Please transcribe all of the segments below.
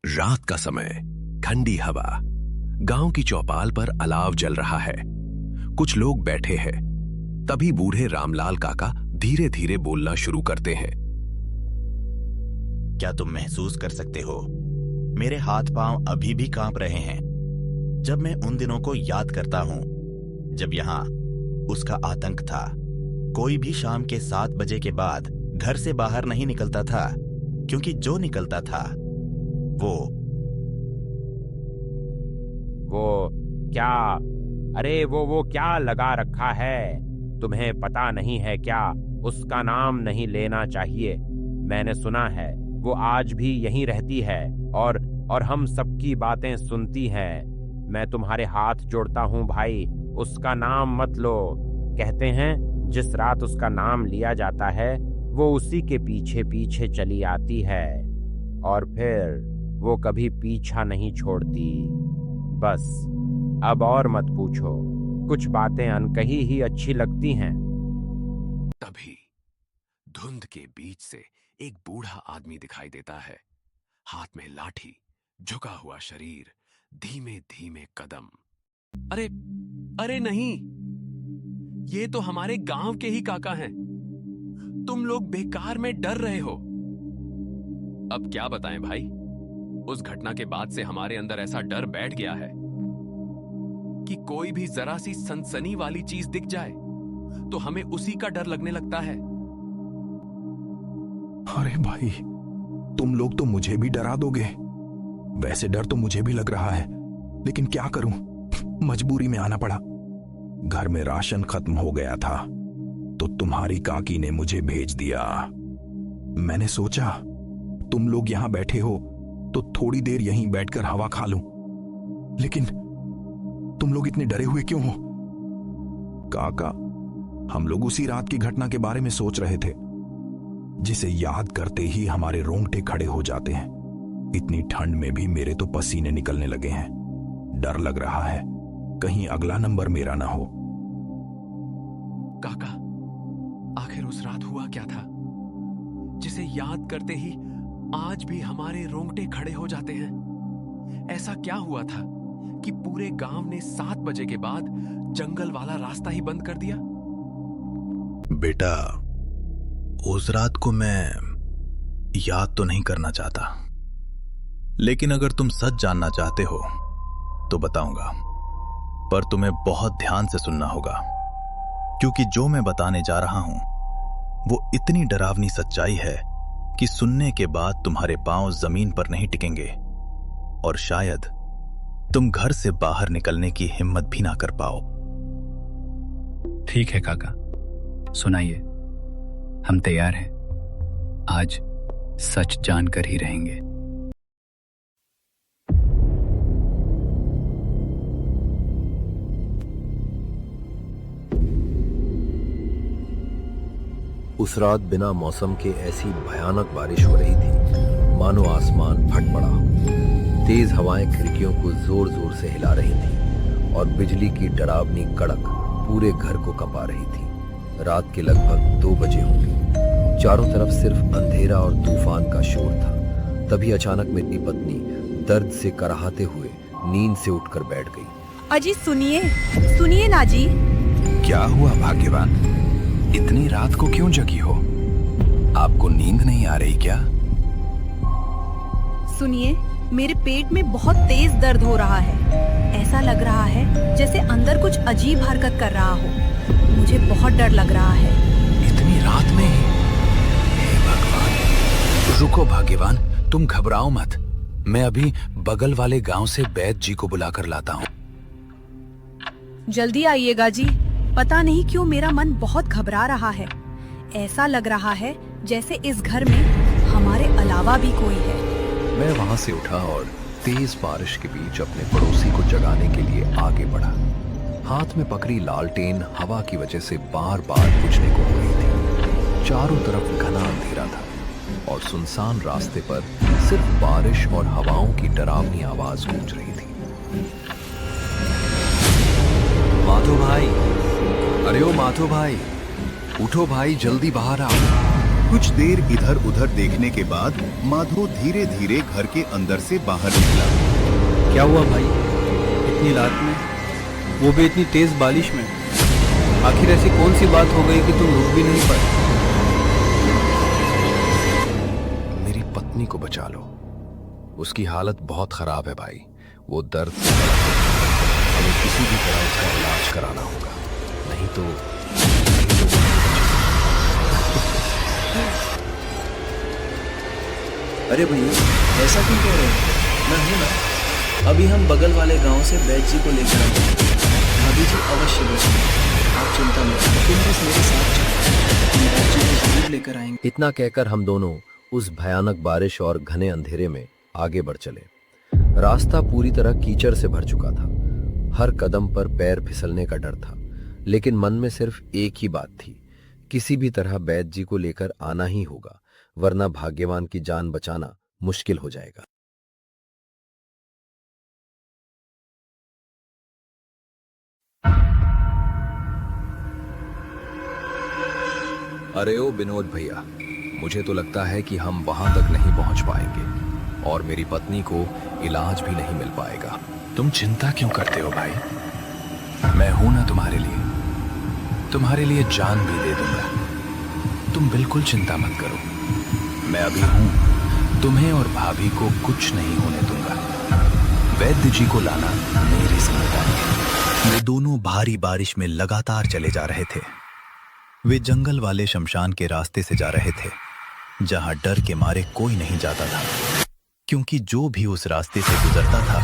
रात का समय, ठंडी हवा, गांव की चौपाल पर अलाव जल रहा है। कुछ लोग बैठे हैं। तभी बूढ़े रामलाल काका धीरे धीरे बोलना शुरू करते हैं। क्या तुम महसूस कर सकते हो? मेरे हाथ पांव अभी भी कांप रहे हैं जब मैं उन दिनों को याद करता हूं, जब यहां उसका आतंक था। कोई भी शाम के 7 बजे के बाद घर से बाहर नहीं निकलता था, क्योंकि जो निकलता था वो क्या? अरे वो क्या लगा रखा है? तुम्हें पता नहीं है क्या? उसका नाम नहीं लेना चाहिए। मैंने सुना है वो आज भी यहीं रहती है और हम सबकी बातें सुनती हैं। मैं तुम्हारे हाथ जोड़ता हूँ भाई, उसका नाम मत लो। कहते हैं जिस रात उसका नाम लिया जाता है वो उसी के पीछे पीछे चली आती है और फिर वो कभी पीछा नहीं छोड़ती। बस अब और मत पूछो, कुछ बातें अनकही ही अच्छी लगती हैं। तभी धुंध के बीच से एक बूढ़ा आदमी दिखाई देता है। हाथ में लाठी, झुका हुआ शरीर, धीमे धीमे कदम। अरे अरे नहीं, ये तो हमारे गांव के ही काका हैं। तुम लोग बेकार में डर रहे हो। अब क्या बताएं भाई, उस घटना के बाद से हमारे अंदर ऐसा डर बैठ गया है कि कोई भी जरा सी सनसनी वाली चीज दिख जाए तो हमें उसी का डर लगने लगता है। अरे भाई, तुम लोग तो मुझे भी डरा दोगे। वैसे डर तो मुझे भी लग रहा है, लेकिन क्या करूं, मजबूरी में आना पड़ा। घर में राशन खत्म हो गया था तो तुम्हारी काकी ने मुझे भेज दिया। मैंने सोचा तुम लोग यहां बैठे हो तो थोड़ी देर यहीं बैठकर हवा खा लूं। लेकिन तुम लोग इतने डरे हुए क्यों हो? काका, हम लोग उसी रात की घटना के बारे में सोच रहे थे, जिसे याद करते ही हमारे रोंगटे खड़े हो जाते हैं। इतनी ठंड में भी मेरे तो पसीने निकलने लगे हैं। डर लग रहा है कहीं अगला नंबर मेरा ना हो। काका, आखिर उस रात हुआ क्या था जिसे याद करते ही आज भी हमारे रोंगटे खड़े हो जाते हैं? ऐसा क्या हुआ था कि पूरे गांव ने 7 बजे के बाद जंगल वाला रास्ता ही बंद कर दिया? बेटा, उस रात को मैं याद तो नहीं करना चाहता, लेकिन अगर तुम सच जानना चाहते हो तो बताऊंगा। पर तुम्हें बहुत ध्यान से सुनना होगा, क्योंकि जो मैं बताने जा रहा हूं वो इतनी डरावनी सच्चाई है कि सुनने के बाद तुम्हारे पांव जमीन पर नहीं टिकेंगे और शायद तुम घर से बाहर निकलने की हिम्मत भी ना कर पाओ। ठीक है काका, सुनाइए, हम तैयार हैं। आज सच जानकर ही रहेंगे। उस रात बिना मौसम के ऐसी भयानक बारिश हो रही थी मानो आसमान फट पड़ा। तेज हवाएं खिड़कियों को जोर जोर से हिला रही थी और बिजली की डरावनी कड़क पूरे घर को कंपा रही थी। रात के लगभग 2 बजे होंगे। चारों तरफ सिर्फ अंधेरा और तूफान का शोर था। तभी अचानक मेरी पत्नी दर्द से कराहते हुए नींद से उठकर बैठ गई। अजी सुनिए, सुनिए ना जी। क्या हुआ भाग्यवान, इतनी रात को क्यों जगी हो? आपको नींद नहीं आ रही क्या? सुनिए, मेरे पेट में बहुत तेज दर्द हो रहा है। ऐसा लग रहा है जैसे अंदर कुछ अजीब हरकत कर रहा हो। मुझे बहुत डर लग रहा है। इतनी रात में? हे भगवान। रुको भाग्यवान, तुम घबराओ मत। मैं अभी बगल वाले गांव से वैद्य जी को बुलाकर लाता हूँ। जल्दी आइएगा जी। पता नहीं क्यों मेरा मन बहुत घबरा रहा है। ऐसा लग रहा है जैसे इस घर में हमारे अलावा भी कोई है। मैं वहां से उठा और तेज बारिश के बीच अपने पड़ोसी को जगाने के लिए आगे बढ़ा। हाथ में पकड़ी लालटेन हवा की वजह से बार बार बुझने को हो रही थी। चारों तरफ घना अंधेरा था और सुनसान रास्ते पर सिर्फ बारिश और हवाओं की डरावनी आवाज गूंज रही थी। माधो भाई, अरे ओ माधो भाई, उठो भाई, जल्दी बाहर आओ। कुछ देर इधर उधर देखने के बाद माधो धीरे धीरे घर के अंदर से बाहर निकला। क्या हुआ भाई, इतनी रात में, वो भी इतनी तेज बारिश में? आखिर ऐसी कौन सी बात हो गई कि तुम रुक भी नहीं पाए? मेरी पत्नी को बचा लो, उसकी हालत बहुत खराब है भाई। वो दर्द से हमें किसी भी तरह उसका इलाज कराना होगा, नहीं तो अरे भैया, ऐसा क्यों कह रहे हैं? मैं हूं ना। अभी हम बगल वाले गांव से बैद जी को लेकर आए। भाभी जी अवश्य बचेंगे, आप चिंता मत करो। तुम बस मेरे साथ चलो, हम बैद जी को जरूर लेकर आएंगे। इतना कहकर हम दोनों उस भयानक बारिश और घने अंधेरे में आगे बढ़ चले। रास्ता पूरी तरह कीचड़ से भर चुका था। हर कदम पर पैर फिसलने का डर था, लेकिन मन में सिर्फ एक ही बात थी, किसी भी तरह बैद जी को लेकर आना ही होगा, वरना भाग्यवान की जान बचाना मुश्किल हो जाएगा। अरे ओ विनोद भैया, मुझे तो लगता है कि हम वहां तक नहीं पहुंच पाएंगे और मेरी पत्नी को इलाज भी नहीं मिल पाएगा। तुम चिंता क्यों करते हो भाई? मैं हूं ना तुम्हारे लिए जान भी दे दूंगा। तुम बिल्कुल चिंता मत करो, मैं अभी हूं। तुम्हें और भाभी को कुछ नहीं होने दूंगा। वैद्य जी को लाना मेरी जिम्मेदारी है। वे दोनों भारी बारिश में लगातार चले जा रहे थे। वे जंगल वाले शमशान के रास्ते से जा रहे थे, जहां डर के मारे कोई नहीं जाता था, क्योंकि जो भी उस रास्ते से गुजरता था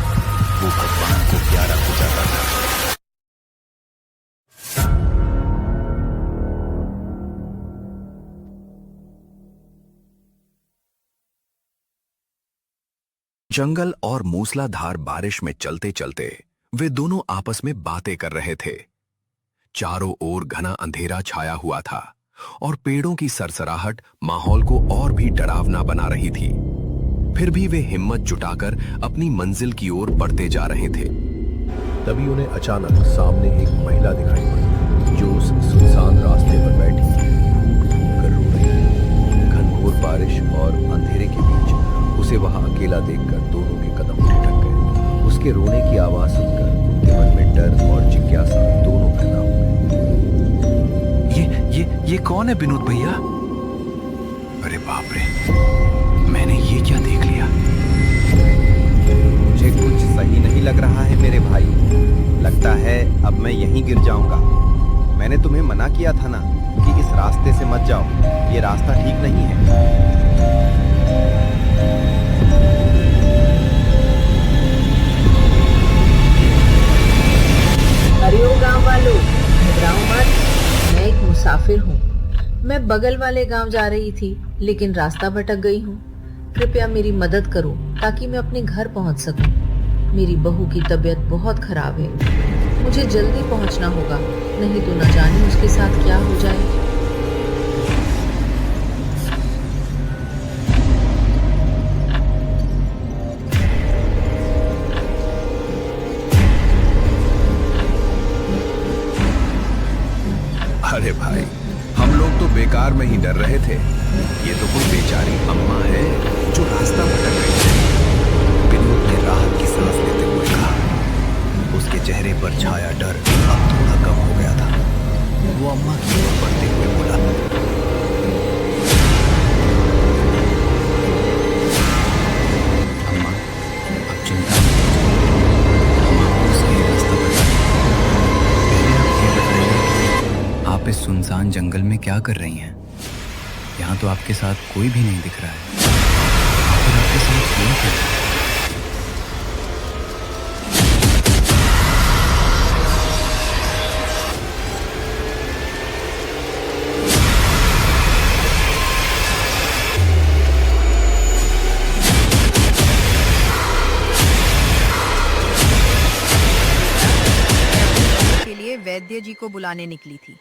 वो भगवान को प्यारा हो जाता था। जंगल और मूसलाधार बारिश में चलते चलते वे दोनों आपस में बातें कर रहे थे। चारों ओर घना अंधेरा छाया हुआ था और पेड़ों की सरसराहट माहौल को और भी डरावना बना रही थी। फिर भी वे हिम्मत जुटाकर अपनी मंजिल की ओर बढ़ते जा रहे थे। तभी उन्हें अचानक सामने एक महिला दिखाई पड़ी, जो उस सुनसान रास्ते पर बैठी कर रो रही थी। घनघोर बारिश और अंधेरे के बीच उसे वहां अकेला देखकर दोनों के कदम ठिठक गए। उसके रोने की आवाज सुनकर उनके मन में डर और जिज्ञासा दोनों पैदा हो गए। ये कौन है विनोद भैया? अरे बाप रे, मैंने ये क्या देख लिया? मुझे कुछ सही नहीं लग रहा है मेरे भाई। लगता है अब मैं यहीं गिर जाऊंगा। मैंने तुम्हें मना किया था ना कि इस रास्ते से मत जाओ, ये रास्ता ठीक नहीं है। अरे ओ गांव वालों, घबराओ मत, मैं एक मुसाफिर हूँ। मैं बगल वाले गांव जा रही थी, लेकिन रास्ता भटक गई हूँ। कृपया मेरी मदद करो ताकि मैं अपने घर पहुँच सकूं। मेरी बहू की तबीयत बहुत खराब है, मुझे जल्दी पहुँचना होगा, नहीं तो न जाने उसके साथ क्या हो जाए। अरे भाई, हम लोग तो बेकार में ही डर रहे थे। ये तो कोई बेचारी अम्मा है जो रास्ता भटक गई है। विनोद ने राहत की सांस लेते हुए कहा। उसके चेहरे पर छाया डर अब थोड़ा कम हो गया था। वो अम्मा की ओर बढ़ते हुए बोला, अम्मा, अब चिंता मत कीजिए, हम आपको सही रास्ता बताएंगे। पहले आप ये बताइए, आप इस सुनसान जंगल में क्या कर रही हैं? यहाँ तो आपके साथ कोई भी नहीं दिख रहा है। आखिर आपके साथ क्यों क्या है? के लिए वैद्य जी को बुलाने निकली थी।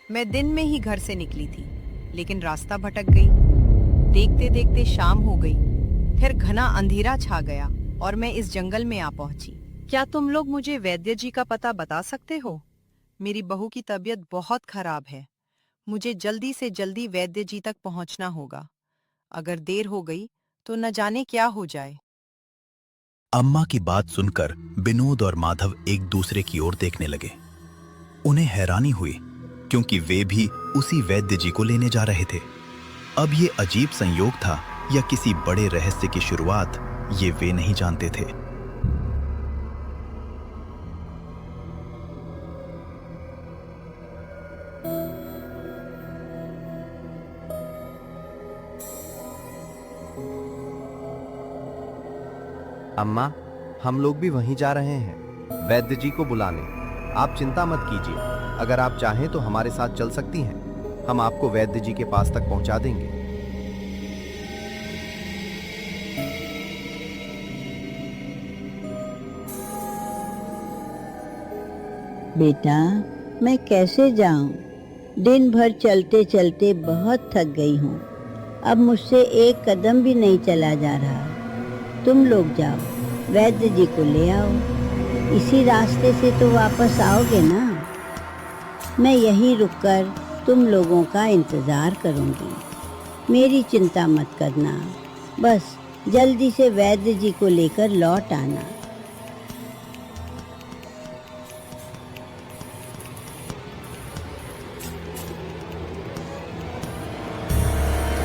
मैं दिन में ही घर से निकली थी, लेकिन रास्ता भटक गई। देखते देखते शाम हो गई, फिर घना अंधेरा छा गया और मैं इस जंगल में आ पहुंची। क्या तुम लोग मुझे वैद्य जी का पता बता सकते हो? मेरी बहू की तबीयत बहुत खराब है, मुझे जल्दी से जल्दी वैद्य जी तक पहुंचना होगा। अगर देर हो गई तो न जाने क्या हो जाए। अम्मा की बात सुनकर विनोद और माधव एक दूसरे की ओर देखने लगे। उन्हें हैरानी हुई क्योंकि वे भी उसी वैद्य जी को लेने जा रहे थे। अब ये अजीब संयोग था या किसी बड़े रहस्य की शुरुआत, ये वे नहीं जानते थे। अम्मा, हम लोग भी वहीं जा रहे हैं, वैद्य जी को बुलाने। आप चिंता मत कीजिए, अगर आप चाहें तो हमारे साथ चल सकती हैं। हम आपको वैद्य जी के पास तक पहुंचा देंगे। बेटा, मैं कैसे जाऊं? दिन भर चलते चलते बहुत थक गई हूँ। अब मुझसे एक कदम भी नहीं चला जा रहा। तुम लोग जाओ, वैद्य जी को ले आओ। इसी रास्ते से तो वापस आओगे ना? मैं यहीं रुककर तुम लोगों का इंतज़ार करूँगी। मेरी चिंता मत करना, बस जल्दी से वैद्य जी को लेकर लौट आना।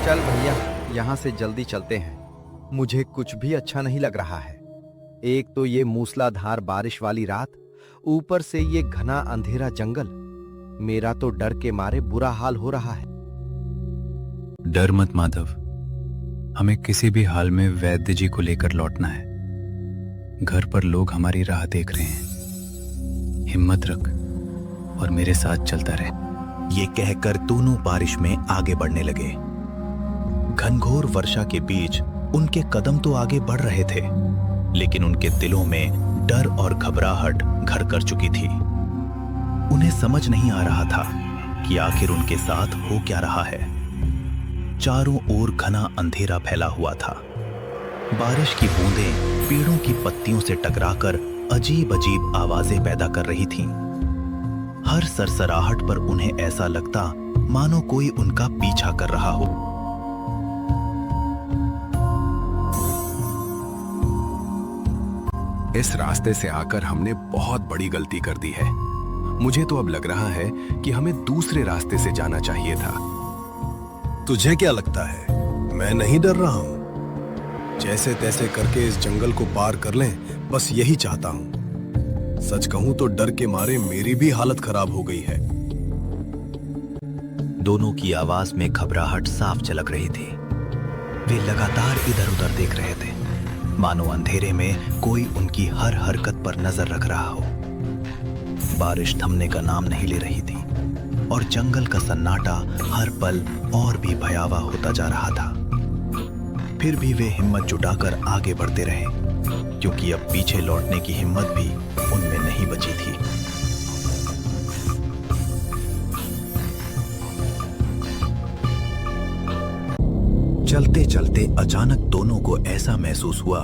चल भैया, यहाँ से जल्दी चलते हैं। मुझे कुछ भी अच्छा नहीं लग रहा है। एक तो ये मूसलाधार बारिश वाली रात, ऊपर से ये घना अंधेरा जंगल। मेरा तो डर के मारे बुरा हाल हो रहा है। डर मत माधव, हमें किसी भी हाल में वैद्य जी को लेकर लौटना है। घर पर लोग हमारी राह देख रहे हैं। हिम्मत रख और मेरे साथ चलता रहे। ये कहकर दोनों बारिश में आगे बढ़ने लगे। घनघोर वर्षा के बीच उनके कदम तो आगे बढ़ रहे थे, लेकिन उनके दिलों में डर और घबराहट घर कर चुकी थी। उन्हें समझ नहीं आ रहा था कि आखिर उनके साथ हो क्या रहा है। चारों ओर घना अंधेरा फैला हुआ था। बारिश की बूंदें पेड़ों की पत्तियों से टकराकर अजीब अजीब आवाजें पैदा कर रही थीं। हर सरसराहट पर उन्हें ऐसा लगता मानो कोई उनका पीछा कर रहा हो। इस रास्ते से आकर हमने बहुत बड़ी गलती कर दी है। मुझे तो अब लग रहा है कि हमें दूसरे रास्ते से जाना चाहिए था। तुझे क्या लगता है मैं नहीं डर रहा हूं? जैसे तैसे करके इस जंगल को पार कर लें, बस यही चाहता हूं। सच कहूं तो डर के मारे मेरी भी हालत खराब हो गई है। दोनों की आवाज में घबराहट साफ झलक रही थी। वे लगातार इधर उधर देख रहे थे, मानो अंधेरे में कोई उनकी हर हरकत पर नजर रख रहा हो। बारिश थमने का नाम नहीं ले रही थी और जंगल का सन्नाटा हर पल और भी भयावह होता जा रहा था। फिर भी वे हिम्मत जुटाकर आगे बढ़ते रहे, क्योंकि अब पीछे लौटने की हिम्मत भी उनमें नहीं बची थी। चलते चलते अचानक दोनों को ऐसा महसूस हुआ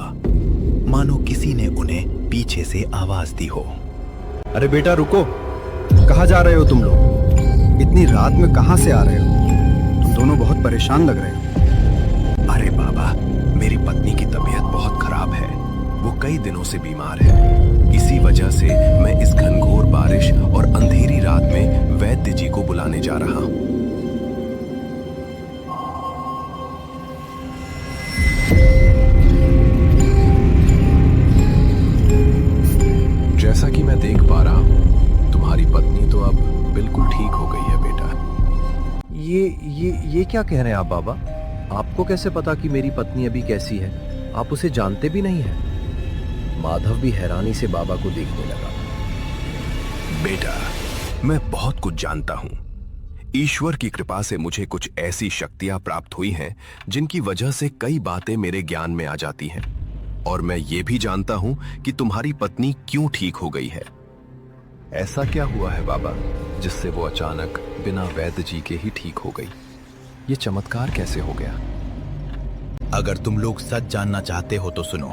मानो किसी ने उन्हें पीछे से आवाज दी हो। अरे बेटा रुको, कहाँ जा रहे हो तुम लोग? इतनी रात में कहाँ से आ रहे हो? तुम दोनों बहुत परेशान लग रहे हो। अरे बाबा, मेरी पत्नी की तबीयत बहुत खराब है। वो कई दिनों से बीमार है। इसी वजह से मैं इस घनघोर बारिश और अंधेरी रात में वैद्य जी को बुलाने जा रहा हूँ। जैसा कि मैं देख पा रहा हूँ, तुम्हारी पत्नी तो अब बिल्कुल ठीक हो गई है बेटा। ये क्या कह रहे हैं आप बाबा? आपको कैसे पता कि मेरी पत्नी अभी कैसी है? आप उसे जानते भी नहीं हैं। माधव भी हैरानी से बाबा को देखने लगा। बेटा, मैं बहुत कुछ जानता हूँ। ईश्वर की कृपा से मुझे कुछ ऐसी शक्तियां प्राप्त हुई हैं जिनकी वजह से कई बातें मेरे ज्ञान में आ जाती हैं। और मैं ये भी जानता हूं कि तुम्हारी पत्नी क्यों ठीक हो गई है। ऐसा क्या हुआ है बाबा जिससे वो अचानक बिना वैद्य जी के ही ठीक हो गई? ये चमत्कार कैसे हो गया? अगर तुम लोग सच जानना चाहते हो तो सुनो।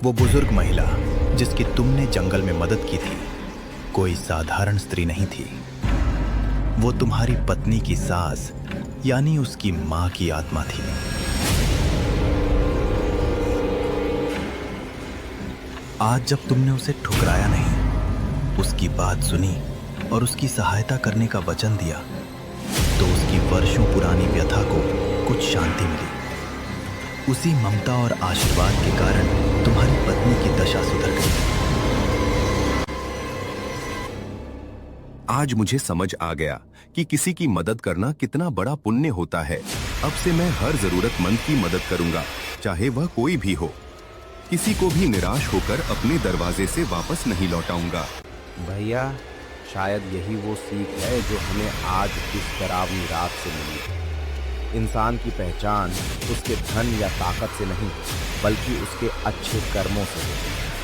वो बुजुर्ग महिला जिसकी तुमने जंगल में मदद की थी, कोई साधारण स्त्री नहीं थी। वो तुम्हारी पत्नी की सास यानी उसकी मां की आत्मा थी। आज जब तुमने उसे ठुकराया नहीं, उसकी बात सुनी और उसकी सहायता करने का वचन दिया, तो उसकी वर्षों पुरानी व्यथा को कुछ शांति मिली। उसी ममता और आशीर्वाद के कारण तुम्हारी पत्नी की दशा सुधर गई। आज मुझे समझ आ गया कि किसी की मदद करना कितना बड़ा पुण्य होता है। अब से मैं हर जरूरतमंद की मदद करूंगा, चाहे वह कोई भी हो। किसी को भी निराश होकर अपने दरवाजे से वापस नहीं लौटाऊंगा। भैया, शायद यही वो सीख है जो हमें आज इस डरावनी रात से मिली है। इंसान की पहचान उसके धन या ताकत से नहीं, बल्कि उसके अच्छे कर्मों से होती है।